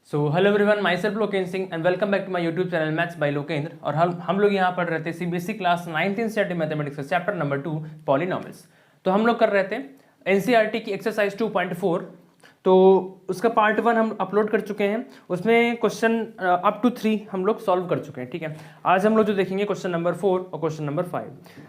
So hello everyone, myself Lokendra Singh and welcome back to my YouTube channel maths by Lokendra. और हम लोग यहाँ पढ़ रहे थे CBSE class 9th static mathematics का चैप्टर नंबर 2 पॉलिनॉमियल्स। तो हम लोग कर रहे थे एनसीईआरटी की एक्सरसाइज 2.4। तो उसका पार्ट 1 हम अपलोड कर चुके हैं, उसमें क्वेश्चन अप टू 3 हम लोग सॉल्व कर चुके हैं। ठीक है, आज हम लोग जो देखेंगे क्वेश्चन नंबर 4 और क्वेश्चन नंबर 5।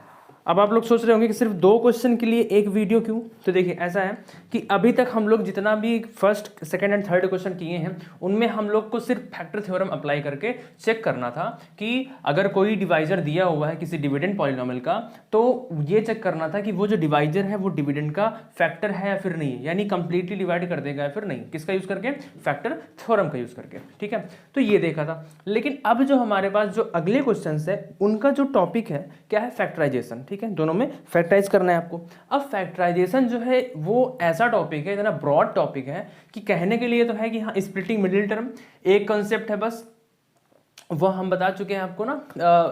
अब आप लोग सोच रहे होंगे कि सिर्फ 2 क्वेश्चन के लिए एक वीडियो क्यों। तो देखिए ऐसा है कि अभी तक हम लोग जितना भी first second and third question किए हैं उनमें हम लोग को सिर्फ फैक्टर थ्योरम अप्लाई करके चेक करना था कि अगर कोई डिवाइजर दिया हुआ है किसी डिविडेंड पॉलिनोमियल का, तो ये चेक करना था कि वो जो डिवाइजर है वो डिविडेंड का फैक्टर है या फिर नहीं, यानी कंप्लीटली डिवाइड कर देगा या फिर नहीं। किसका यूज करके? फैक्टर थ्योरम का यूज करके। ठीक है, तो ये देखा था। लेकिन अब जो हमारे पास जो अगले क्वेश्चन है उनका जो टॉपिक है क्या है? फैक्टराइजेशन। ठीक है, दोनों में फैक्टराइज करना है आपको। अब फैक्टराइजेशन जो है वो ऐसा टॉपिक है, इतना ब्रॉड टॉपिक है कि कहने के लिए तो है कि हाँ स्प्लिटिंग मिडिल टर्म एक कॉन्सेप्ट है, बस वो हम बता चुके हैं आपको ना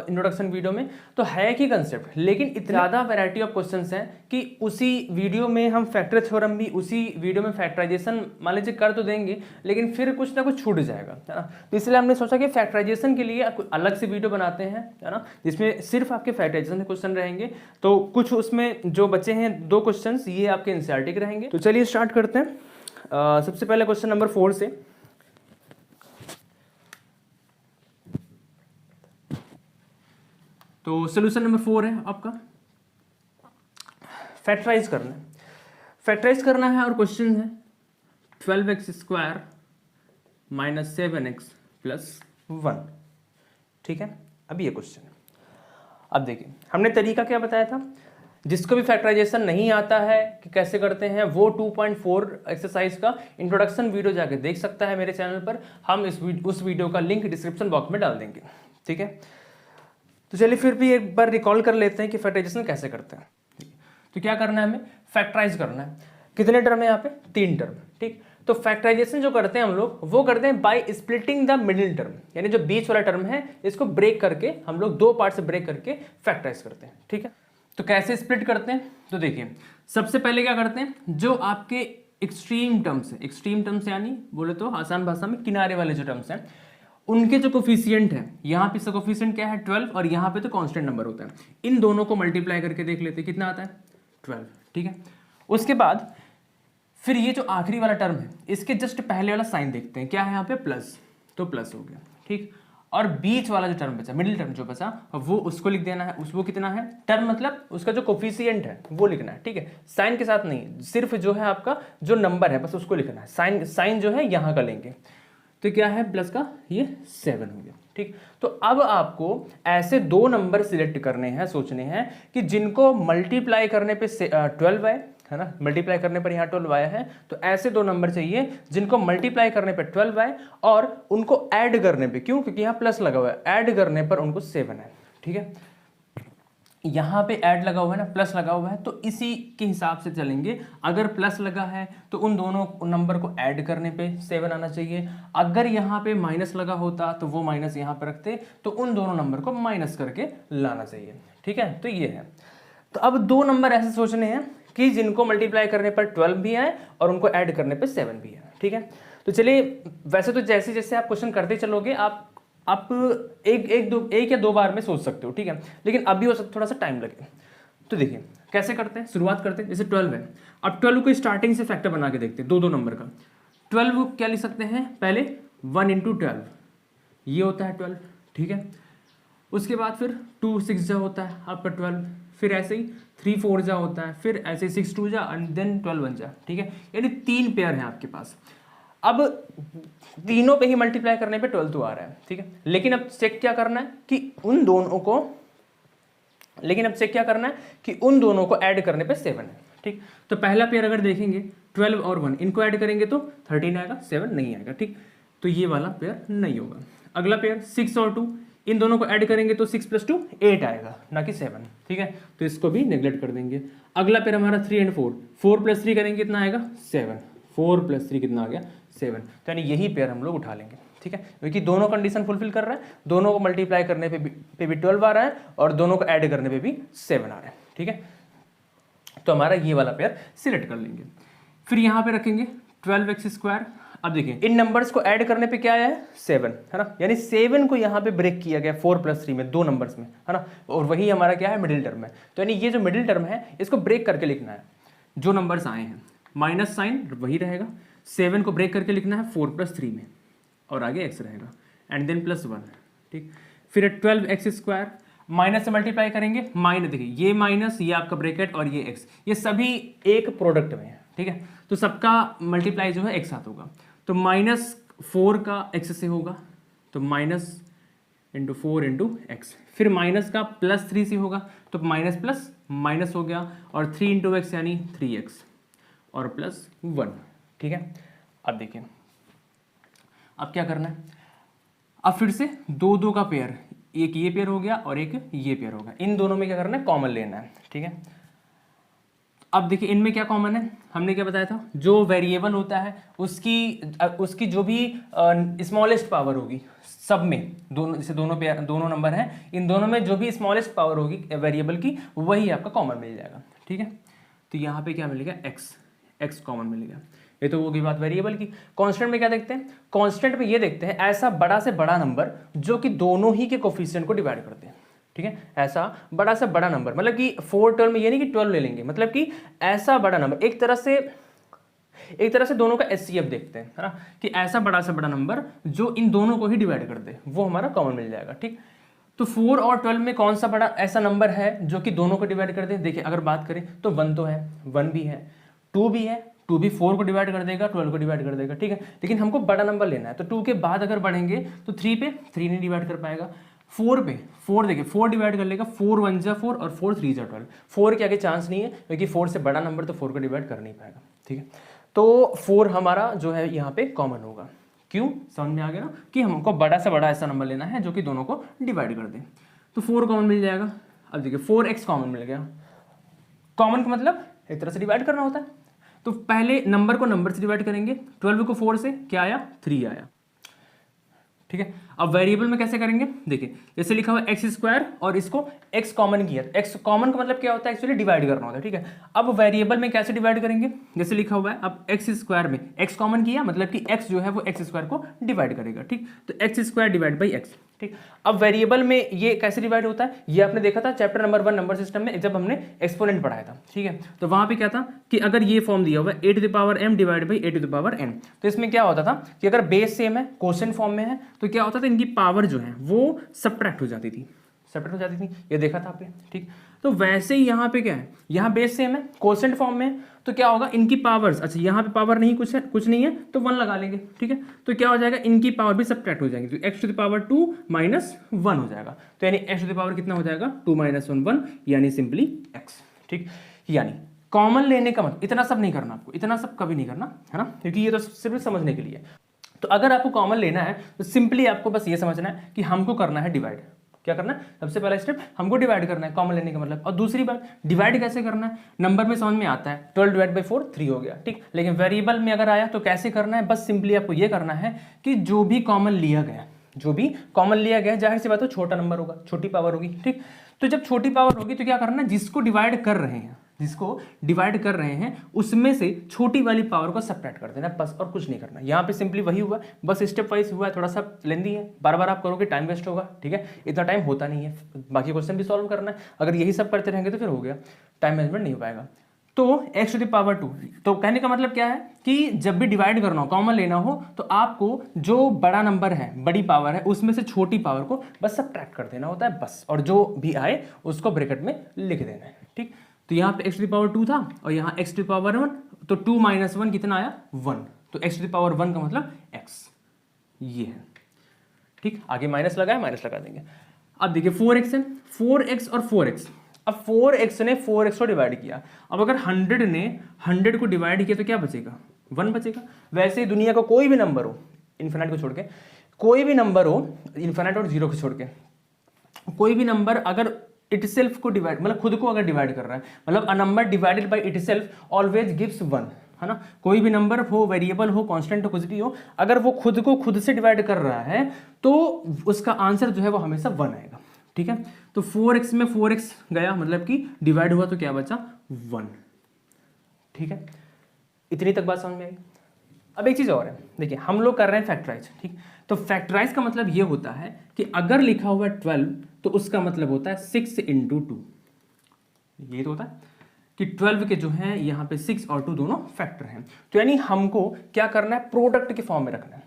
इंट्रोडक्शन वीडियो में, तो है कि कंसेप्ट। लेकिन इतना ज़्यादा वैरायटी ऑफ क्वेश्चंस हैं कि उसी वीडियो में हम फैक्टर थ्योरम भी उसी वीडियो में फैक्टराइजेशन मान लीजिए कर तो देंगे, लेकिन फिर कुछ ना कुछ छूट जाएगा, है ना। तो इसलिए हमने सोचा कि फैक्टराइजेशन के लिए अलग से वीडियो बनाते हैं, है ना, जिसमें सिर्फ आपके फैक्टराइजेशन के क्वेश्चन रहेंगे। तो कुछ उसमें जो बचे हैं 2 क्वेश्चन ये आपके एनसीईआरटी के रहेंगे। तो चलिए स्टार्ट करते हैं। सबसे पहले क्वेश्चन नंबर 4 से। तो सोल्यूशन नंबर 4 है आपका, फैक्टराइज करना है। फैक्टराइज करना है और क्वेश्चन है 12x² - 7x + 1। ठीक है, अब ये क्वेश्चन है। अब देखिए हमने तरीका क्या बताया था। जिसको भी फैक्टराइजेशन नहीं आता है कि कैसे करते हैं, वो 2.4 एक्सरसाइज का इंट्रोडक्शन वीडियो जाके देख सकता है मेरे चैनल पर। हम उस वीडियो का लिंक डिस्क्रिप्शन बॉक्स में डाल देंगे। ठीक है, तो चलिए फिर भी एक बार रिकॉल कर लेते हैं कि फैक्टराइजेशन कैसे करते हैं। तो क्या करना है, हमें फैक्टराइज करना है। कितने टर्म है यहाँ पे? 3 टर्म। ठीक, तो फैक्टराइजेशन जो करते हैं हम लोग वो करते हैं by splitting the middle term, यानी जो बीच वाला टर्म है इसको ब्रेक करके हम लोग 2 पार्ट से ब्रेक करके फैक्टराइज करते हैं। ठीक है, तो कैसे स्प्लिट करते हैं? तो देखिए सबसे पहले क्या करते हैं, जो आपके एक्सट्रीम टर्म्स यानी बोले तो आसान भाषा में किनारे वाले जो टर्म्स हैं उनके जो कोफिशिएंट है, यहाँ पे इसका कोफिशिएंट क्या है? 12, और यहाँ पे तो कांस्टेंट नंबर होता है। इन दोनों को मल्टीप्लाई करके देख लेते हैं कितना आता है? 12। ठीक है, उसके बाद फिर ये जो आखिरी वाला टर्म है इसके जस्ट पहले वाला साइन देखते हैं, क्या है यहाँ पे? प्लस, तो प्लस हो गया। ठीक, और बीच वाला जो टर्म बचा, मिडिल टर्म जो बचा, वो उसको लिख देना है। उसको कितना है? टर्म मतलब उसका जो कोफिशिएंट है वो लिखना है। ठीक है, साइन के साथ नहीं, सिर्फ जो है आपका जो नंबर है बस उसको लिखना है। साइन जो है यहाँ का लेंगे, तो क्या है? प्लस का ये 7 हो गया। ठीक, तो अब आपको ऐसे 2 नंबर सिलेक्ट करने हैं, सोचने हैं कि जिनको मल्टीप्लाई करने पे 12 आए, है ना, मल्टीप्लाई करने पर यहाँ 12 आया है, तो ऐसे 2 नंबर चाहिए जिनको मल्टीप्लाई करने पे 12 आए और उनको ऐड करने पे, क्यों? क्योंकि यहाँ प्लस लगा हुआ है, ऐड करने पर उनको 7 है। ठीक है, यहाँ पे ऐड लगा हुआ है ना, प्लस लगा हुआ है, तो इसी के हिसाब से चलेंगे। अगर प्लस लगा है तो उन दोनों नंबर को ऐड करने पे 7 आना चाहिए। अगर यहाँ पे माइनस लगा होता तो वो माइनस यहाँ पे रखते, तो उन दोनों नंबर को माइनस करके लाना चाहिए। ठीक है, तो ये है। तो अब 2 नंबर ऐसे सोचने हैं कि जिनको मल्टीप्लाई करने पर 12 भी आए और उनको ऐड करने पर 7 भी है। ठीक है, तो चलिए वैसे तो जैसे जैसे आप क्वेश्चन करते चलोगे आप एक या 2 बार में सोच सकते हो। ठीक है, लेकिन अभी हो सकता थोड़ा सा टाइम लगे। तो देखिए कैसे करते हैं, शुरुआत करते हैं। जैसे 12 है, अब 12 को स्टार्टिंग से फैक्टर बना के देखते हैं 2 नंबर का। 12 क्या लिख सकते हैं? पहले 1 × 12 ये होता है 12। ठीक है, उसके बाद फिर 2 6 जा होता है आपका 12, फिर ऐसे ही 3 4 जा होता है, फिर ऐसे 6 2 जा एंड देन 12 1 जा। ठीक है, यानी 3 पेयर हैं आपके पास। अब तीनों पे ही मल्टीप्लाई करने पे 12 तो आ रहा है। ठीक है, लेकिन अब चेक क्या करना है कि उन दोनों को ऐड करने पे 7 है। ठीक, तो पहला पेयर अगर देखेंगे 12 और 1 इनको ऐड करेंगे तो 13 आएगा, 7 नहीं आएगा। ठीक, तो ये वाला पेयर नहीं होगा। अगला पेयर 6 और 2 इन दोनों को ऐड करेंगे तो 6 + 2 8 आएगा, ना कि 7। ठीक है, तो इसको भी नेग्लेक्ट कर देंगे। अगला पेयर हमारा 3 और 4, 4 + 3 करेंगे कितना आएगा? 7, 4 + 3 कितना आ गया? 7। तो यानी यही पेयर हम लोग उठा लेंगे। ठीक है, क्योंकि दोनों कंडीशन फुलफिल कर रहा है, दोनों को मल्टीप्लाई करने पे भी 12 आ रहा है और दोनों को ऐड करने पे भी 7 आ रहा है। ठीक है, तो हमारा ये वाला पेयर सिलेक्ट कर लेंगे। फिर यहाँ पे रखेंगे 12x² अब देखिए इन नंबर्स को ऐड करने पे क्या आया है 7, है ना, यानी 7 को यहाँ पे ब्रेक किया गया 4+3 में, 2 नंबर्स में, है ना, और वही हमारा क्या है मिडिल टर्म है। तो यानी ये जो मिडिल टर्म है इसको ब्रेक करके लिखना है, जो नंबर्स आए हैं माइनस साइन वही रहेगा, 7 को ब्रेक करके लिखना है 4+3 में, और आगे x रहेगा एंड देन +1, ठीक। फिर 12x², माइनस से मल्टीप्लाई करेंगे, माइनस देखिए ये माइनस, ये आपका ब्रैकेट और ये x, ये सभी एक प्रोडक्ट में है, ठीक है, तो सबका मल्टीप्लाई जो है एक साथ होगा। तो -4 का x से होगा, तो -4 फिर माइनस का +3 से होगा, तो माइनस प्लस माइनस हो गया, और 3 यानी 3x और +1, ठीक है। अब देखिए अब क्या करना है, अब फिर से 2 का पेयर, एक ये पेयर हो गया और एक ये पेयर होगा, इन दोनों में क्या करना है कॉमन लेना है, ठीक है। अब देखिए इनमें क्या कॉमन है, हमने क्या बताया था, जो वेरिएबल होता है उसकी जो भी स्मॉलेस्ट पावर होगी सब में, दोनों जैसे दोनों नंबर हैं, इन दोनों में जो भी स्मॉलेस्ट पावर होगी वेरिएबल की वही आपका कॉमन मिल जाएगा, ठीक है। तो यहाँ पे क्या मिलेगा x कॉमन मिलेगा, ये तो होगी बात वेरिएबल की। कांस्टेंट में क्या देखते हैं, कांस्टेंट में ये देखते हैं ऐसा बड़ा से बड़ा नंबर जो कि दोनों ही के कोफिशिएंट को डिवाइड करते हैं, ठीक है, ऐसा बड़ा से बड़ा नंबर, मतलब कि 4 12 में ये नहीं कि 12 ले लेंगे, मतलब कि ऐसा बड़ा नंबर, एक तरह से दोनों का HCF देखते हैं, है ना, कि ऐसा बड़ा से बड़ा नंबर जो इन दोनों को ही डिवाइड कर दे, वो हमारा कॉमन मिल जाएगा, ठीक। तो 4 और 12 में कौन सा बड़ा ऐसा नंबर है जो कि दोनों को डिवाइड कर दे, देखिए अगर बात करें तो 1 तो है, 1 भी है, 2 भी है, 2 भी 4 को डिवाइड कर देगा, 12 को डिवाइड कर देगा, ठीक है, लेकिन हमको बड़ा नंबर लेना है, तो 2 के बाद अगर बढ़ेंगे तो 3 पे 3 नहीं डिवाइड कर पाएगा, 4 पे 4 देखिए 4 डिवाइड कर लेगा, 4 1 जा 4 और 4 3 जा 12, 4 के आगे चांस नहीं है क्योंकि 4 से बड़ा नंबर तो 4 को डिवाइड कर नहीं पाएगा, ठीक है। तो 4 हमारा जो है यहाँ पे कॉमन होगा, क्यों, समझ में आ गया ना, कि हमको बड़ा से बड़ा ऐसा नंबर लेना है जो कि दोनों को डिवाइड कर दे, तो 4 कॉमन मिल जाएगा। अब देखिए 4x कॉमन मिल गया, कॉमन का मतलब एक तरह से डिवाइड करना होता है, तो पहले नंबर को नंबर से डिवाइड करेंगे, 12 को 4 से क्या आया 3 आया, ठीक है। अब वेरिएबल में कैसे करेंगे, देखिए जैसे लिखा हुआ x² और इसको x कॉमन किया, x कॉमन का मतलब क्या होता है, एक्चुअली डिवाइड करना होता है, ठीक है। अब वेरिएबल में कैसे डिवाइड करेंगे, जैसे लिखा हुआ है, अब x² में x कॉमन किया, मतलब कि x जो है वो x² को डिवाइड करेगा, ठीक, तो x² डिवाइड बाई x, ठीक। अब वेरिएबल में ये कैसे डिवाइड होता है, ये आपने देखा था चैप्टर नंबर 1 नंबर सिस्टम में जब हमने एक्सपोनेंट पढ़ाया था, ठीक है, तो वहां पे क्या था कि अगर ये फॉर्म दिया हुआ है a⁻m डिवाइड बाई a⁻n, तो इसमें क्या होता था कि अगर बेस सेम है, क्वोशिएंट फॉर्म में है, तो क्या होता था इनकी पावर जो है वो सब्ट्रैक्ट हो जाती थी, ये देखा था आपने, ठीक। तो वैसे ही यहाँ पे क्या है, यहाँ बेस सेम है, क्वोशिएंट फॉर्म में, तो क्या होगा इनकी पावर्स, अच्छा यहाँ पे पावर नहीं कुछ नहीं है तो 1 लगा लेंगे, ठीक है, तो क्या हो जाएगा इनकी पावर भी सब्ट्रैक्ट हो जाएंगी, तो x⁻2 - 1 हो जाएगा, तो यानी x⁻ कितना हो जाएगा 2 - 1 यानी सिंपली x, ठीक। यानी कॉमन लेने का मतलब इतना सब नहीं करना, आपको इतना सब कभी नहीं करना, है ना, क्योंकि ये तो सिर्फ समझने के लिए। तो अगर आपको कॉमन लेना है तो सिंपली आपको बस ये समझना है कि हमको करना है डिवाइड, क्या करना है, सबसे पहला स्टेप हमको डिवाइड करना है, कॉमन लेने का मतलब। और दूसरी बात डिवाइड कैसे करना है, नंबर में समझ में आता है, 12 डिवाइड बाई 4 3 हो गया, ठीक, लेकिन वेरिएबल में अगर आया तो कैसे करना है, बस सिंपली आपको ये करना है कि जो भी कॉमन लिया गया जाहिर सी बात है छोटा नंबर होगा, छोटी पावर होगी, ठीक। तो जब छोटी पावर होगी तो क्या करना है, जिसको डिवाइड कर रहे हैं उसमें से छोटी वाली पावर को सब्ट्रैक्ट कर देना, बस, और कुछ नहीं करना। यहाँ पे सिंपली वही हुआ, बस स्टेप वाइज हुआ है, थोड़ा सा लेंदी है, बार बार आप करोगे टाइम वेस्ट होगा, ठीक है, इतना टाइम होता नहीं है, बाकी क्वेश्चन भी सॉल्व करना है, अगर यही सब करते रहेंगे तो फिर हो गया, टाइम मैनेजमेंट नहीं हो पाएगा। तो x⁻², तो कहने का मतलब क्या है कि जब भी डिवाइड करना हो, कॉमन लेना हो, तो आपको जो बड़ा नंबर है, बड़ी पावर है, उसमें से छोटी पावर को बस सब्ट्रैक्ट कर देना होता है, बस, और जो भी आए उसको ब्रैकेट में लिख देना है, ठीक। तो यहाँ पे x⁻2 था और यहाँ x⁻1, तो 2 - 1 कितना आया 1, तो x⁻1 का मतलब x, ये है, ठीक। आगे माइनस लगा देंगे। अब देखिए 4x है, 4x और 4x, अब 4x ने 4x को डिवाइड किया, अब अगर 100 ने 100 को डिवाइड किया तो क्या बचेगा 1 बचेगा। वैसे ही दुनिया का कोई भी नंबर हो, इन्फिनिट को छोड़ के, कोई भी नंबर हो, इन्फिनिट और 0 को छोड़ के, कोई भी नंबर अगर इटसेल्फ को डिवाइड, मतलब खुद को अगर डिवाइड कर रहा है, मतलब a number divided by itself always gives 1, है ना। कोई भी नंबर हो, वेरिएबल हो, कांस्टेंट हो, कुछ भी हो, अगर वो खुद को खुद से डिवाइड कर रहा है तो उसका आंसर जो है वो हमेशा 1 आएगा, ठीक है। तो 4x में 4x गया, मतलब कि डिवाइड हुआ तो क्या बचा 1, ठीक है। इतनी तक बात समझ में आई। अब एक चीज़ और है, देखिए हम लोग कर रहे हैं फैक्टराइज, ठीक। तो फैक्टराइज का मतलब ये होता है कि अगर लिखा हुआ है 12 तो उसका मतलब होता है 6 × 2। ये तो होता है कि 12 के जो हैं यहाँ पे 6 और 2 दोनों फैक्टर हैं। तो यानी हमको क्या करना है, प्रोडक्ट के फॉर्म में रखना है,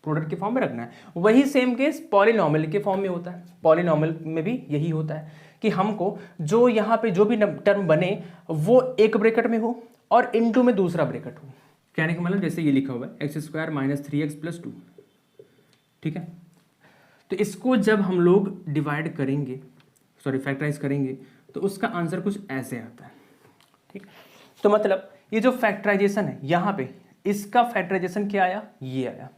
प्रोडक्ट के फॉर्म में रखना है। वही सेम केस पॉलिनॉमियल के फॉर्म में होता है, पॉलिनॉमियल में भी यही होता है कि हमको जो यहाँ पे जो भी टर्म बने वो एक ब्रैकेट में हो और इनटू में दूसरा ब्रैकेट हो। कहने का मतलब जैसे ये लिखा हुआ है x² - 3x + 2, ठीक है। तो इसको जब हम लोग डिवाइड करेंगे, सॉरी फैक्टराइज करेंगे, तो उसका आंसर कुछ ऐसे आता है, ठीक। तो मतलब ये जो फैक्टराइजेशन है यहाँ पे, इसका फैक्टराइजेशन क्या आया, ये आया,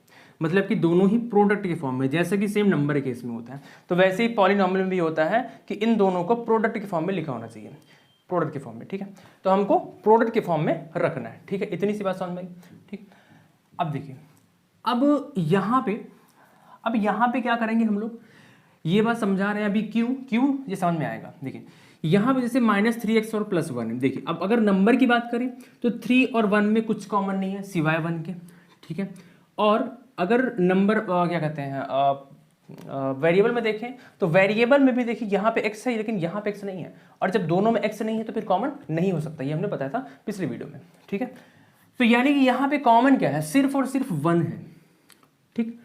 मतलब कि दोनों ही प्रोडक्ट के फॉर्म में, जैसे कि सेम नंबर के केस में होता है, तो वैसे ही पॉलिनॉमियल में भी होता है कि इन दोनों को प्रोडक्ट के फॉर्म में लिखा होना चाहिए, प्रोडक्ट के फॉर्म में, ठीक है। तो हमको प्रोडक्ट के फॉर्म में रखना है, ठीक है। इतनी सी बात समझ में आई, ठीक। अब देखिए, अब यहाँ पे क्या करेंगे हम लोग, ये बात समझा रहे हैं अभी, क्यों ये समझ में आएगा। देखिए यहाँ पे जैसे -3x और +1 है, देखिए अब अगर नंबर की बात करें तो 3 और 1 में कुछ कॉमन नहीं है सिवाय 1 के, ठीक है। और अगर नंबर क्या कहते हैं वेरिएबल में देखें तो वेरिएबल में भी देखिए यहाँ पे x है लेकिन यहाँ पे x नहीं है, और जब दोनों में x नहीं है तो फिर कॉमन नहीं हो सकता, ये हमने बताया था पिछली वीडियो में, ठीक है। तो यानी कि यहाँ पे कॉमन क्या है, सिर्फ और सिर्फ 1 है, ठीक।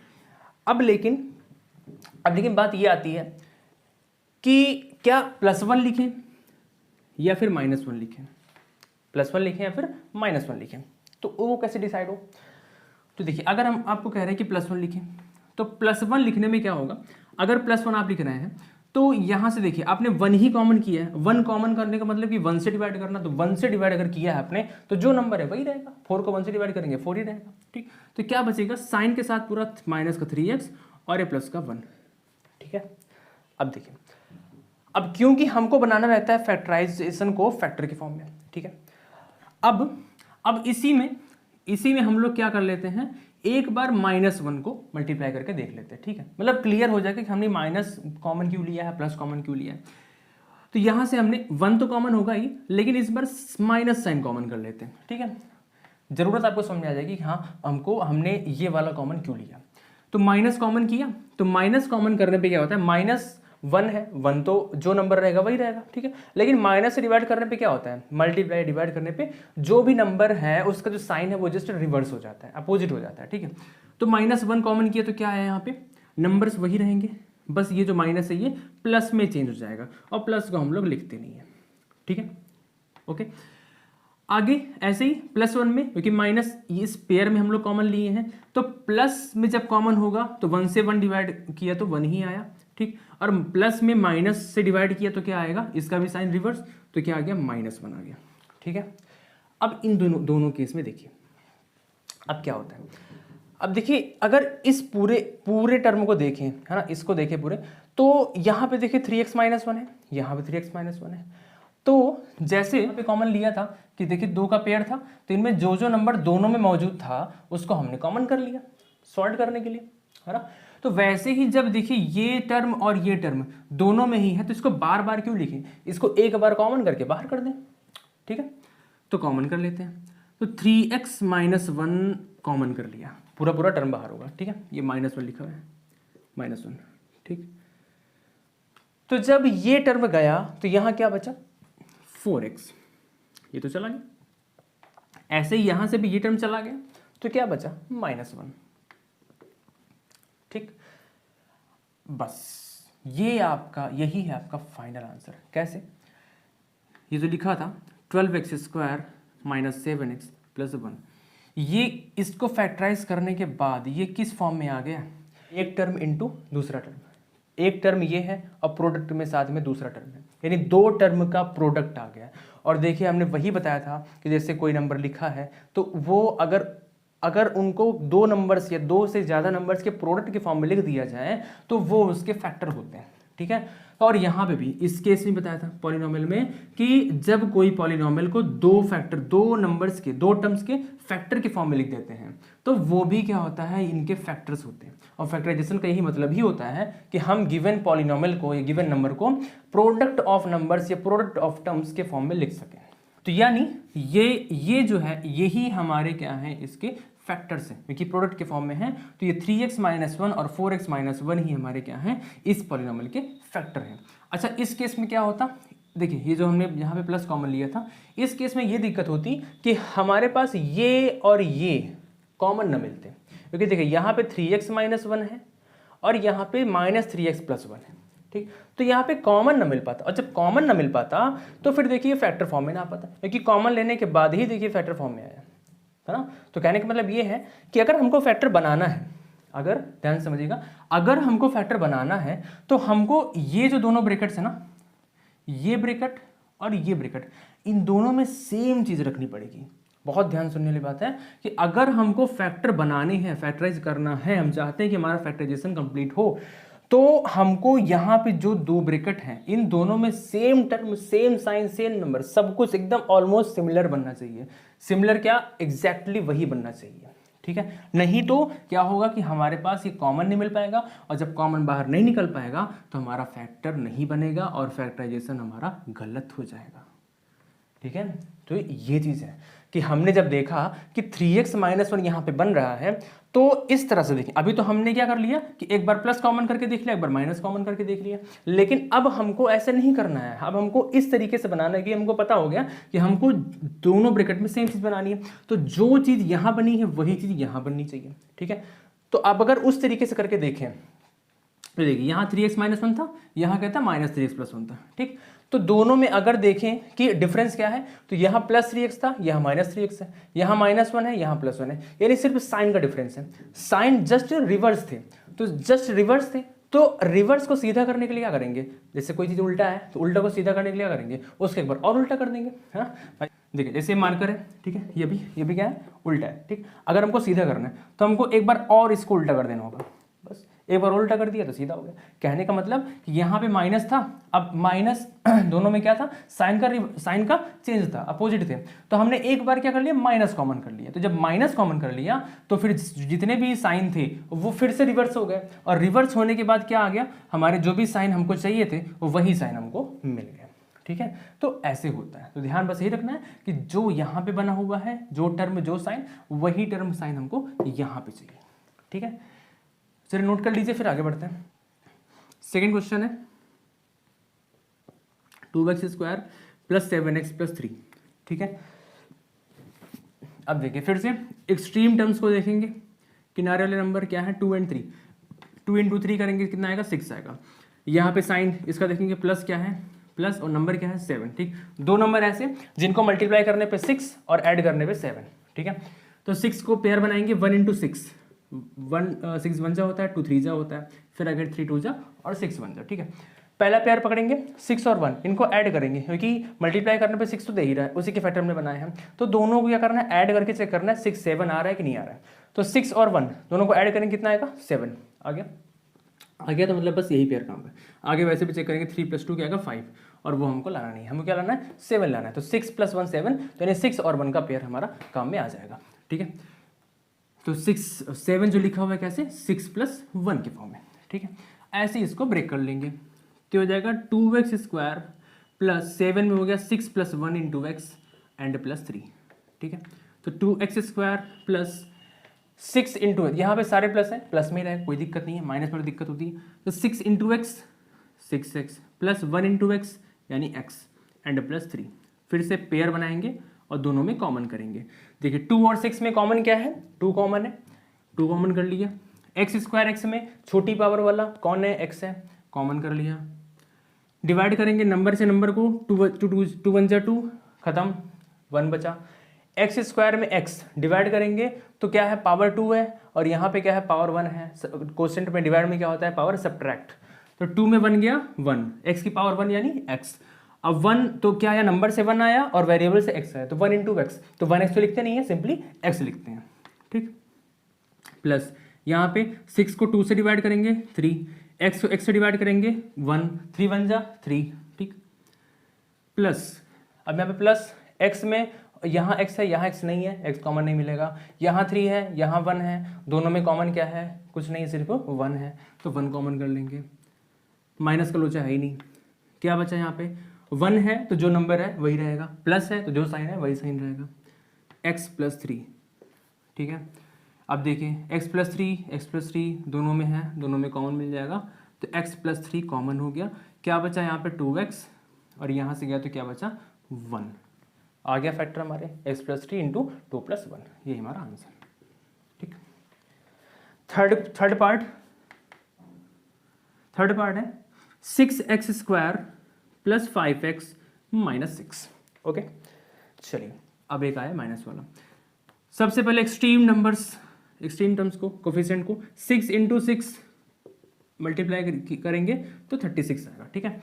अब लेकिन बात ये आती है कि क्या +1 लिखें या फिर -1 लिखें, +1 लिखें या फिर -1 लिखें, तो वो कैसे डिसाइड हो। तो देखिए अगर हम आपको कह रहे हैं कि +1 लिखें, तो +1 लिखने में क्या होगा, अगर +1 आप लिख रहे हैं तो यहाँ से देखिए आपने 1 ही कॉमन किया है, 1 कॉमन करने का मतलब कि 1 से डिवाइड करना, तो 1 से डिवाइड अगर किया है आपने तो जो नंबर है वही रहेगा, 4 को 1 से डिवाइड करेंगे 4 ही रहेगा, ठीक। तो क्या बचेगा, साइन के साथ पूरा माइनस का 3x और ये प्लस का 1, ठीक है। अब देखिए, अब क्योंकि हमको बनाना रहता है फैक्टराइजेशन को फैक्टर के फॉर्म में, ठीक है। अब इसी में हम लोग क्या कर लेते हैं, एक बार -1 को मल्टीप्लाई करके देख लेते हैं, ठीक है। मतलब क्लियर हो जाएगा कि हमने माइनस कॉमन क्यों लिया है, प्लस कॉमन क्यों लिया है। तो यहां से हमने 1 तो कॉमन होगा ही, लेकिन इस बार माइनस साइन कॉमन कर लेते हैं, ठीक है। जरूरत आपको समझ में आ जाएगी कि हाँ हमने ये वाला कॉमन क्यों लिया। तो माइनस कॉमन किया, तो माइनस कॉमन करने पे क्या होता है, -1 है, 1 तो जो नंबर रहेगा वही रहेगा, ठीक है। लेकिन माइनस से डिवाइड करने पे क्या होता है, मल्टीप्लाई डिवाइड करने पे जो भी नंबर है उसका जो साइन है वो जस्ट रिवर्स हो जाता है, अपोजिट हो जाता है, ठीक है। तो -1 कॉमन किया तो क्या है, यहाँ पे नंबर्स वही रहेंगे, बस ये जो माइनस है ये प्लस में चेंज हो जाएगा, और प्लस को हम लोग लिखते नहीं है, ठीक है, ओके। आगे ऐसे ही +1 में, क्योंकि माइनस इस पेयर में हम लोग कॉमन लिए हैं, तो प्लस में जब कॉमन होगा तो 1 से 1 डिवाइड किया तो 1 ही आया, ठीक। और प्लस में माइनस से डिवाइड किया तो क्या आएगा, इसका भी साइन रिवर्स, तो क्या आ गया, -1 आ गया, ठीक है। अब इन दोनों केस में देखिए अब क्या होता है। अब देखिए अगर इस पूरे टर्म को देखें, है ना, इसको देखें पूरे, तो यहाँ पे देखिए 3x - 1 है, यहाँ पे 3x - 1 है। तो जैसे यहाँ पे कॉमन लिया था कि देखिए 2 का पेयर था, तो इनमें जो नंबर दोनों में मौजूद था उसको हमने कॉमन कर लिया सॉल्व करने के लिए, है ना। तो वैसे ही जब देखिए ये टर्म और ये टर्म दोनों में ही है, तो इसको बार बार क्यों लिखें, इसको एक बार कॉमन करके बाहर कर दें, ठीक है। तो कॉमन कर लेते हैं, तो 3x - 1 कॉमन कर लिया, पूरा टर्म बाहर होगा, ठीक है। ये -1 लिखा हुआ है, -1, ठीक। तो जब ये टर्म गया तो यहाँ क्या बचा, 4x, ये तो चला गया। ऐसे ही यहां से भी ये टर्म चला गया, तो क्या बचा, -1, ठीक। बस यही है आपका फाइनल आंसर। कैसे, ये जो लिखा था 12x² - 7x + 1, ये इसको फैक्टराइज करने के बाद ये किस फॉर्म में आ गया, एक टर्म इंटू दूसरा टर्म, एक टर्म ये है और प्रोडक्ट में साथ में दूसरा टर्म है, यानी 2 टर्म का प्रोडक्ट आ गया। और देखिए हमने वही बताया था कि जैसे कोई नंबर लिखा है तो वो अगर उनको 2 नंबर्स या 2 से ज़्यादा नंबर्स के प्रोडक्ट के फॉर्म में लिख दिया जाए तो वो उसके फैक्टर होते हैं, ठीक है। और यहाँ पे भी इस केस में बताया था पॉलिनॉमियल में कि जब कोई पॉलिनॉमियल को 2 नंबर्स के 2 टर्म्स के फैक्टर के फॉर्म में लिख देते हैं तो वो भी क्या होता है, इनके फैक्टर्स होते हैं। और फैक्टराइजेशन का यही मतलब ही होता है कि हम गिवन पॉलिनॉमियल को या गिवन नंबर को प्रोडक्ट ऑफ नंबर्स या प्रोडक्ट ऑफ टर्म्स के फॉर्म में लिख सकें। तो यानी ये जो है यही हमारे क्या है, इसके फैक्टर से, क्योंकि प्रोडक्ट के फॉर्म में है, तो ये 3x माइनस 1 और 4x माइनस 1 ही हमारे क्या हैं, इस पॉलिनॉमियल के फैक्टर हैं। अच्छा, इस केस में क्या होता, देखिए ये जो हमने यहाँ पे प्लस कॉमन लिया था, इस केस में ये दिक्कत होती कि हमारे पास ये और ये कॉमन न मिलते, क्योंकि देखिए यहाँ पे 3x माइनस 1 है और यहाँ पे माइनस 3x प्लस 1 है, ठीक। तो यहाँ पे कॉमन न मिल पाता, और जब कॉमन न मिल पाता तो फिर देखिए फैक्टर फॉर्म में ना आ पाता, क्योंकि कॉमन लेने के बाद ही देखिए फैक्टर फॉर्म में आया, है ना। तो कहने का मतलब ये है कि अगर हमको फैक्टर बनाना है, अगर ध्यान समझिएगा, अगर हमको फैक्टर बनाना है तो हमको ये जो दोनों ब्रैकेट्स है ना, ये ब्रैकेट और ये ब्रैकेट, इन दोनों में सेम चीज रखनी पड़ेगी। बहुत ध्यान सुनने वाली बात है कि अगर हमको फैक्टर बनाने हैं, फैक्टराइज करना है, हम चाहते हैं कि हमारा फैक्टराइजेशन कंप्लीट हो, तो हमको यहाँ पे जो दो ब्रैकेट हैं इन दोनों में same term, same sign, same number, सब कुछ एकदम ऑलमोस्ट सिमिलर बनना चाहिए। सिमिलर क्या, एग्जैक्टली वही बनना चाहिए, ठीक है। नहीं तो क्या होगा कि हमारे पास ये कॉमन नहीं मिल पाएगा, और जब कॉमन बाहर नहीं निकल पाएगा तो हमारा फैक्टर नहीं बनेगा और फैक्टराइजेशन हमारा गलत हो जाएगा, ठीक है। तो ये चीज़ है कि हमने जब देखा कि 3x माइनस 1 यहाँ पे बन रहा है, तो इस तरह से देखिए, अभी तो हमने क्या कर लिया कि एक बार प्लस कॉमन करके देख लिया, एक बार माइनस कॉमन करके देख लिया, लेकिन अब हमको ऐसा नहीं करना है। अब हमको इस तरीके से बनाना है कि हमको पता हो गया कि हमको दोनों ब्रैकेट में सेम चीज़ बनानी है, तो जो चीज़ यहाँ बनी है वही चीज़ यहाँ बननी चाहिए, ठीक है। तो अब अगर उस तरीके से करके देखें तो देखिए यहाँ 3x माइनस 1 था, यहाँ क्या था, माइनस 3x प्लस 1 था, ठीक। तो दोनों में अगर देखें कि डिफरेंस क्या है, तो यहाँ प्लस 3x था, यहाँ माइनस 3x है, यहाँ माइनस 1 है, यहाँ प्लस 1 है, यानी सिर्फ साइन का डिफरेंस है। साइन जस्ट रिवर्स थे, तो जस्ट रिवर्स थे, तो रिवर्स को सीधा करने के लिए क्या करेंगे, जैसे कोई चीज़ उल्टा है तो उल्टा को सीधा करने के लिए क्या करेंगे, उसके एक बार और उल्टा कर देंगे, है ना। देखिए जैसे मार्कर है, ठीक है, ये भी क्या है, उल्टा है, ठीक। अगर हमको सीधा करना है तो हमको एक बार और इसको उल्टा कर देना होगा, बस एक बार उल्टा कर दिया तो सीधा हो गया। कहने का मतलब कि यहाँ पे माइनस था, अब माइनस दोनों में क्या था, साइन का चेंज था, अपोजिट थे, तो हमने एक बार क्या कर लिया, माइनस कॉमन कर लिया। तो जब माइनस कॉमन कर लिया तो फिर जितने भी साइन थे वो फिर से रिवर्स हो गए, और रिवर्स होने के बाद क्या आ गया, हमारे जो भी साइन हमको चाहिए थे वो वही साइन हमको मिल गया, ठीक है। तो ऐसे होता है, तो ध्यान बस यही रखना है कि जो यहाँ पे बना हुआ है, जो टर्म जो साइन, वही टर्म साइन हमको यहाँ पे चाहिए, ठीक है। चलिए नोट कर लीजिए, फिर आगे बढ़ते हैं। सेकेंड क्वेश्चन है 2x square plus 7x plus 3, ठीक है। अब देखिए फिर से एक्सट्रीम टर्म्स को देखेंगे, किनारे वाले नंबर क्या है, 2 और 3, 2 इंटू 3 करेंगे कितना आएगा, 6 आएगा। यहाँ पे साइन इसका देखेंगे, प्लस क्या है, प्लस, और नंबर क्या है 7, ठीक। दो नंबर ऐसे जिनको मल्टीप्लाई करने पे 6 और ऐड करने पे 7, ठीक है। तो 6 को पेयर बनाएंगे, 1 इंटू 6, 6 1 जा होता है, 2 3 जा होता है, फिर अगर 3 2 जा और 6 1 जा, ठीक है। पहला पेयर पकड़ेंगे, 6 और 1 इनको ऐड करेंगे, क्योंकि मल्टीप्लाई करने पे 6 तो दे ही रहा है, उसी के फैक्टर में बनाए हैं, तो दोनों को क्या करना है, ऐड करके चेक करना है 6 7 आ रहा है कि नहीं आ रहा है। तो 6 और 1 दोनों को ऐड करेंगे, कितना आएगा, 7 आ गया। तो मतलब बस यही पेयर काम है। आगे वैसे भी चेक करेंगे, 3 + 2 क्या आएगा 5, और वो हमको लाना नहीं है, हमको क्या लाना है, 7 लाना है। तो 6 + 1 7, तो यानी 6 और 1 का पेयर हमारा काम में आ जाएगा, ठीक है। तो 6 7 जो लिखा हुआ है कैसे, 6 + 1 के फॉर्म में, ठीक है। ऐसे इसको ब्रेक कर लेंगे, तो हो जाएगा 2x स्क्वायर प्लस 7 में हो गया 6 + 1 इंटू x एंड प्लस 3, ठीक है। तो 2x स्क्वायर प्लस 6 इंटू, यहाँ पे सारे प्लस हैं, प्लस में रहे कोई दिक्कत नहीं है, माइनस में दिक्कत होती है। तो 6 into x 6x plus 1 into x यानी x एंड प्लस 3, फिर से पेयर बनाएंगे और दोनों में कॉमन करेंगे। देखिए 2 और 6 में कॉमन क्या है, 2 कॉमन है, 2 कॉमन कर लिया। एक्स स्क्वायर एक्स में छोटी पावर वाला कौन है, x है, कॉमन कर लिया। डिवाइड करेंगे नंबर से नंबर को, 2 1 जा 2 खत्म, 1 बचा। एक्स स्क्वायर में x डिवाइड करेंगे तो क्या है, पावर 2 है, और यहाँ पे क्या है, पावर 1 है। क्वोशिएंट में डिवाइड में क्या होता है, पावर सब्ट्रैक्ट। तो 2 में 1 गया 1, x की पावर 1 यानी x। अब 1 तो क्या आया, नंबर से 1 आया और वेरिएबल से x आया, तो 1 इंटू एक्स, तो 1x तो लिखते नहीं है, सिंपली x लिखते हैं, ठीक। प्लस यहाँ पे 6 को 2 से डिवाइड करेंगे 3, x को x से डिवाइड करेंगे 1, 3 1 जा 3, ठीक। प्लस अब यहाँ पे प्लस x में, यहाँ x है, यहाँ x नहीं है, x कॉमन नहीं मिलेगा। यहाँ 3 है, यहाँ 1 है, दोनों में कॉमन क्या है, कुछ नहीं, सिर्फ 1 है, तो 1 कॉमन कर लेंगे। माइनस का लोचा है ही नहीं, क्या बचा यहाँ पे, 1 है तो जो नंबर है वही रहेगा, प्लस है तो जो साइन है वही साइन रहेगा, x + 3, ठीक है। अब देखिए x+3 दोनों में है, दोनों में कॉमन मिल जाएगा, तो x+3 कॉमन हो गया। क्या बचा यहाँ पे 2x, और यहाँ से गया तो क्या बचा 1। आ गया फैक्टर हमारे x+3 इंटू 2+1, यही हमारा आंसर। ठीक, थर्ड पार्ट है 6x² + 5x - 6। ओके, चलिए अब एक आया माइनस वाला। सबसे पहले एक्सट्रीम टर्म्स को, कोफिशिएंट को 6 × 6 मल्टीप्लाई करेंगे तो 36 आएगा। ठीक है,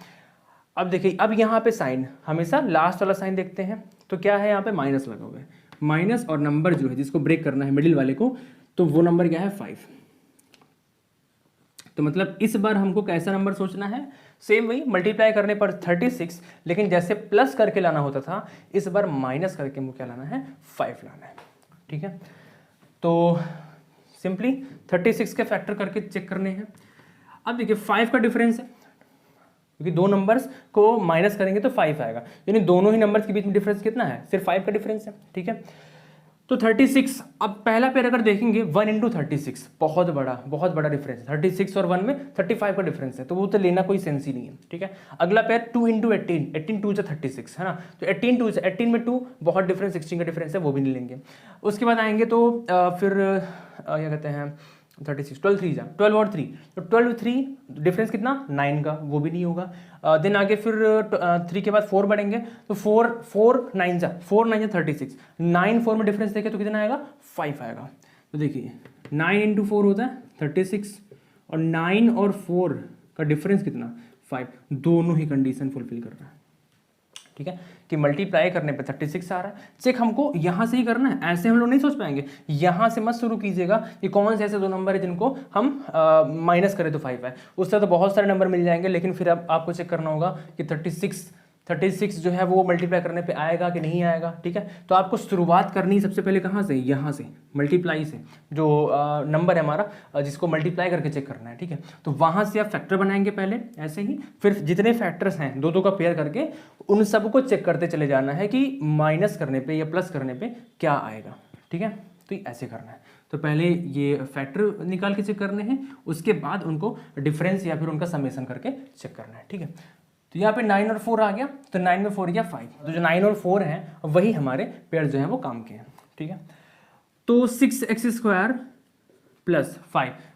अब देखिए, अब यहाँ पे साइन हमेशा लास्ट वाला साइन देखते हैं, तो क्या है यहाँ पे माइनस लगा हुआ है, माइनस, और नंबर जो है जिसको ब्रेक करना है मिडिल वाले को, तो वो नंबर क्या है 5। तो मतलब इस बार हमको कैसा नंबर सोचना है, सेम वही मल्टीप्लाई करने पर 36, लेकिन जैसे प्लस करके लाना होता था, इस बार माइनस करके हमको क्या लाना है 5 लाना है। ठीक है, तो सिंपली 36 के फैक्टर करके चेक करने हैं। अब देखिए 5 का डिफरेंस है, क्योंकि दो नंबर्स को माइनस करेंगे तो 5 आएगा, यानी दोनों ही नंबर्स के बीच में डिफरेंस कितना है, सिर्फ 5 का डिफरेंस है। ठीक है, तो 36, अब पहला पेयर अगर देखेंगे 1 × 36, बहुत बड़ा डिफरेंस है। 36 और 1 में 35 का डिफरेंस है, तो वो तो लेना कोई सेंस ही नहीं है। ठीक है, अगला पेयर 2 × 18, 18 2 36 है ना, तो 18 में 2 बहुत डिफरेंस, 16 का डिफरेंस है, वो भी नहीं लेंगे। उसके बाद आएंगे तो फिर क्या कहते हैं 36, 12 3 12 और 3, तो 12 3 डिफरेंस कितना 9 का, वो भी नहीं होगा। देन आगे फिर 3 के बाद 4 बढ़ेंगे, तो 4 9 36, 9 4 में डिफरेंस देखें तो कितना आएगा 5 आएगा। तो देखिए 9 × 4 होता है 36, और 9 और 4 का डिफरेंस कितना 5, दोनों ही कंडीशन फुलफिल कर रहा है। ठीक है, कि मल्टीप्लाई करने पे 36 आ रहा है। चेक हमको यहाँ से ही करना है, ऐसे हम लोग नहीं सोच पाएंगे। यहाँ से मत शुरू कीजिएगा कि कौन से ऐसे दो नंबर है जिनको हम माइनस करें तो 5 है, उससे तो बहुत सारे नंबर मिल जाएंगे, लेकिन फिर अब आपको चेक करना होगा कि 36 जो है वो मल्टीप्लाई करने पे आएगा कि नहीं आएगा। ठीक है, तो आपको शुरुआत करनी सबसे पहले कहाँ से, यहाँ से मल्टीप्लाई से, जो नंबर है हमारा जिसको मल्टीप्लाई करके चेक करना है। ठीक है, तो वहाँ से आप फैक्टर बनाएंगे पहले ऐसे ही, फिर जितने फैक्टर्स हैं दो का पेयर करके उन सबको चेक करते चले जाना है कि माइनस करने पर या प्लस करने पर क्या आएगा। ठीक है, तो ऐसे करना है। तो पहले ये फैक्टर निकाल के चेक करने हैं, उसके बाद उनको डिफरेंस या फिर उनका समेशन करके चेक करना है। ठीक है, तो यहाँ पे 9 और 4 आ गया, तो 9 में 4 गया 5, तो जो 9 और 4 हैं वही हमारे पेयर जो हैं वो काम के हैं। ठीक है, तो 6x² +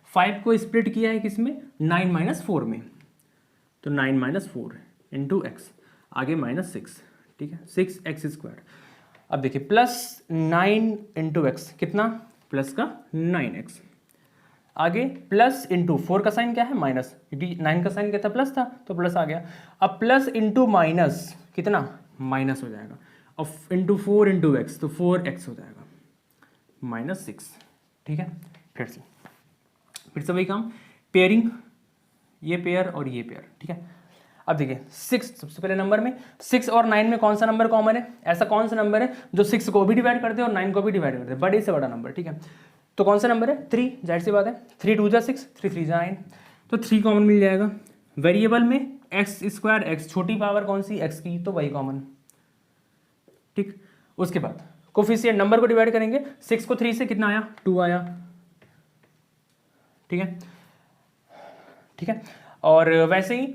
5 को स्प्लिट किया है किसमें 9 - 4 में, तो 9 - 4 × x, आगे -6। ठीक है, 6x²। अब देखिए +9 × x कितना, प्लस का 9x, आगे प्लस इंटू 4 का साइन क्या है माइनस, क्योंकि 9 का साइन क्या था प्लस था, तो प्लस आ गया। अब प्लस इंटू माइनस कितना माइनस हो जाएगा, और इंटू 4 × x, तो 4x हो जाएगा -6। ठीक है, फिर से वही काम, पेयरिंग, ये पेयर और ये पेयर। ठीक है, अब देखिए 6, सबसे पहले नंबर में 6 और 9 में कौन सा नंबर कॉमन है, ऐसा कौन सा नंबर है जो 6 को भी डिवाइड कर दे और 9 को भी डिवाइड कर दे, बड़े से बड़ा नंबर। ठीक है, तो कौन सा नंबर है 3, जाहिर सी बात है, 3 2 6, 3 3 9, तो 3 कॉमन मिल जाएगा। वेरिएबल में x², x छोटी पावर कौन सी x की, तो वही कॉमन। ठीक, उसके बाद कोफिशिएंट नंबर को डिवाइड करेंगे, 6 को 3 से कितना आया 2 आया। ठीक है, ठीक है, और वैसे ही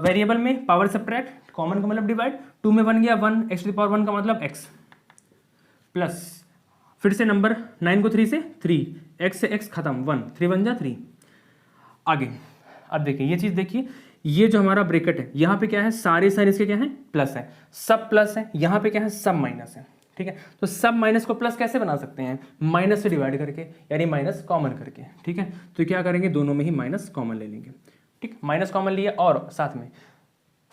वेरिएबल में पावर सब्ट्रैक्ट, कॉमन का मतलब डिवाइड, 2 में 1 गया 1, x⁴ का मतलब x, प्लस फिर से नंबर 9 को 3 से 3, x से x खत्म 1, 3 1 जा 3। आगे अब देखिए ये चीज़ देखिए, ये जो हमारा ब्रैकेट है यहाँ पे क्या है, सारे साइन इसके क्या है प्लस है, सब प्लस है, यहाँ पे क्या है सब माइनस है। ठीक है, तो सब माइनस को प्लस कैसे बना सकते हैं, माइनस से डिवाइड करके, यानी माइनस कॉमन करके। ठीक है, तो क्या करेंगे दोनों में ही माइनस कॉमन ले लेंगे। ठीक, माइनस कॉमन लिया, और साथ में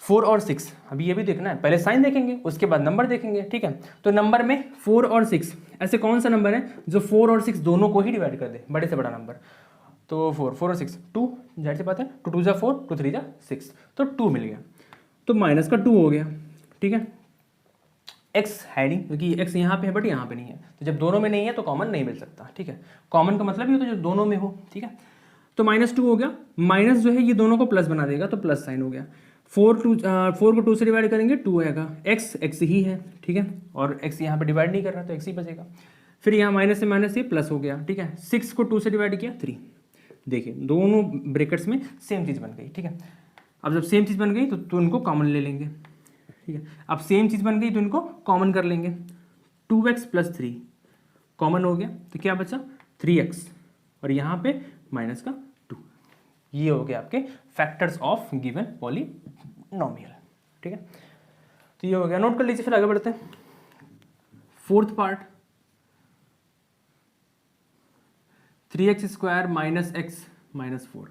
4 और 6, अभी ये भी देखना है, पहले साइन देखेंगे उसके बाद नंबर देखेंगे। ठीक है, तो नंबर में 4 और 6, ऐसे कौन सा नंबर है जो 4 और 6 दोनों को ही डिवाइड कर दे, बड़े से बड़ा नंबर, तो 4 और 6 2, जाहिर सी बात है, 2 2 जा 4, 2 3 जा 6, तो 2 मिल गया, तो माइनस का 2 हो गया। ठीक है, x है नहीं, क्योंकि x यहाँ पे है बट यहाँ पे नहीं है, तो जब दोनों में नहीं है तो कॉमन नहीं मिल सकता। ठीक है, कॉमन का मतलब ये होता है जो दोनों में हो। ठीक है, तो -2 हो गया, माइनस जो है ये दोनों को प्लस बना देगा, तो प्लस साइन हो गया। 4 को 2 से डिवाइड करेंगे 2 आएगा, x ही है। ठीक है, और x यहाँ पे डिवाइड नहीं कर रहा तो x ही बचेगा। फिर यहाँ माइनस से माइनस ये प्लस हो गया, ठीक है। 6 को 2 से डिवाइड किया 3, देखिए दोनों ब्रैकेट्स में सेम चीज़ बन गई, ठीक है। अब जब सेम चीज़ बन गई तो इनको कॉमन ले लेंगे, ठीक है। अब सेम चीज़ बन गई तो इनको कॉमन कर लेंगे, 2x + 3 कॉमन हो गया तो क्या बचा 3x, और यहाँ पे माइनस का 2। ये हो गया आपके फैक्टर्स ऑफ गिवन पॉलिनोमियल, ठीक है। तो ये हो गया, नोट कर लीजिए। फिर आगे बढ़ते हैं। फोर्थ पार्ट, 3x² - x - 4,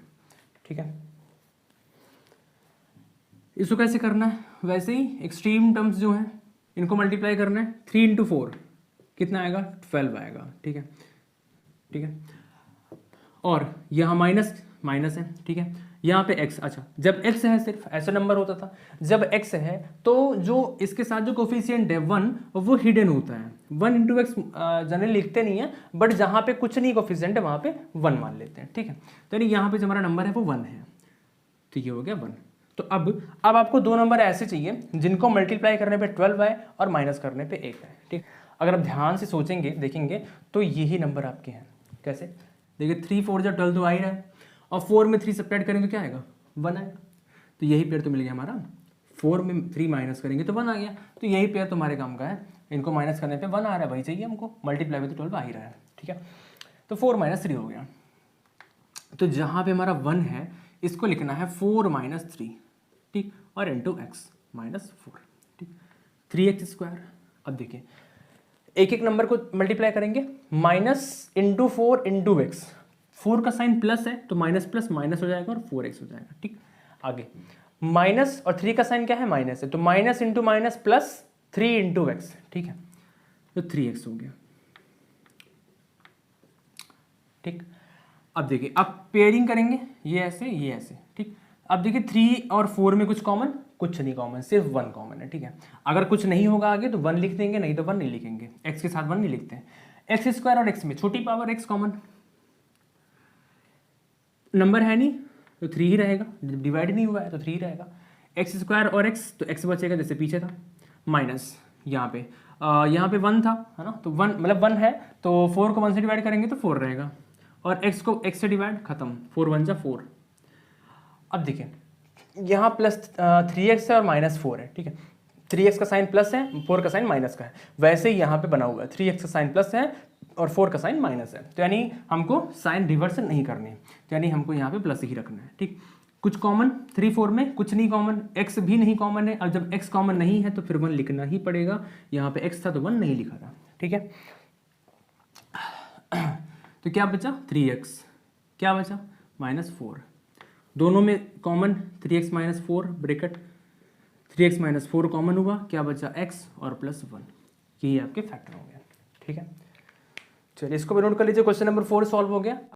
ठीक है। इसको कैसे करना है, वैसे ही एक्सट्रीम टर्म्स जो हैं इनको मल्टीप्लाई करना है। 3 × 4 कितना आएगा, 12 आएगा, ठीक है, ठीक है। और यहाँ माइनस माइनस है, ठीक है। यहाँ पे x, अच्छा जब x है सिर्फ ऐसा नंबर होता था, जब x है तो जो इसके साथ जो कोफिशिएंट है 1 वो हिडन होता है। 1 × x जनरली लिखते नहीं है, बट जहाँ पे कुछ नहीं कोफिशिएंट है वहाँ पे 1 मान लेते हैं, ठीक है। तो यानी यहाँ पे जो हमारा नंबर है वो 1 है, तो ये हो गया 1। तो अब आपको दो नंबर ऐसे चाहिए जिनको मल्टीप्लाई करने पे 12 आए और माइनस करने पे 1 आए, ठीक। अगर आप ध्यान से सोचेंगे देखेंगे तो यही नंबर आपके हैं। कैसे, देखिए 3 4 × 12 तो आ ही रहा है, और 4 में 3 सब्ट्रैक्ट करेंगे तो क्या आएगा, 1 आएगा। तो यही पेयर तो मिल गया हमारा। 4 में 3 माइनस करेंगे तो 1 आ गया, तो यही पेयर तुम्हारे काम का है। इनको माइनस करने पे 1 आ रहा है, वही चाहिए हमको, मल्टीप्लाई में तो 12 आ ही रहा है, ठीक है। तो 4 - 3 हो गया। तो जहाँ पे हमारा 1 है इसको लिखना है 4 - 3, ठीक, और इंटू x - 4, ठीक, 3x²। अब देखिए एक एक नंबर को मल्टीप्लाई करेंगे, माइनस इंटू 4 इंटू एक्स, 4 का साइन प्लस है तो माइनस प्लस माइनस हो जाएगा और 4x हो जाएगा, ठीक। आगे माइनस और 3 का साइन क्या है, माइनस है, तो minus into minus plus 3 into x, ठीक है, तो 3x हो गया, ठीक। अब देखिए अब पेयरिंग करेंगे, ये ऐसे, ठीक। अब देखिए 3 और 4 में कुछ कॉमन, कुछ नहीं कॉमन, सिर्फ 1 कॉमन है, ठीक है। अगर कुछ नहीं होगा आगे तो 1 लिख देंगे, नहीं तो 1 नहीं लिखेंगे, x के साथ 1 नहीं लिखते हैं। x² और x में छोटी पावर x कॉमन, नंबर है नहीं तो 3 ही रहेगा, डिवाइड नहीं हुआ है तो 3 रहेगा। x² और x, तो x बचेगा जैसे पीछे था, माइनस यहाँ पे 1 था, है ना, तो 1 मतलब 1 है तो 4 को 1 से डिवाइड करेंगे तो 4 रहेगा, और x को x से डिवाइड, खत्म, 4 × 1 = 4। अब देखिए यहाँ प्लस 3x है और माइनस 4 है, ठीक है। 3x का साइन प्लस है, 4 का साइन माइनस का है, वैसे ही यहाँ पे बना हुआ है, 3x का साइन प्लस है और 4 का साइन माइनस है, तो यानी हमको साइन रिवर्स नहीं करनी, तो यानी हमको यहाँ पे प्लस ही रखना है, ठीक। कुछ कॉमन 3 4 में कुछ नहीं कॉमन, x भी नहीं कॉमन है, अब जब x कॉमन नहीं है तो फिर 1 लिखना ही पड़ेगा। यहाँ पे x था तो 1 नहीं लिखा था, ठीक है। तो क्या बचा 3x, क्या बचा -4, दोनों में common 3x - 4 bracket, 3x - 4 common हुआ, क्या बचा x और +1, यही आपके फैक्टर हो गया, ठीक है। चलिए इसको भी नोट कर लीजिए, क्वेश्चन नंबर 4 सॉल्व हो गया।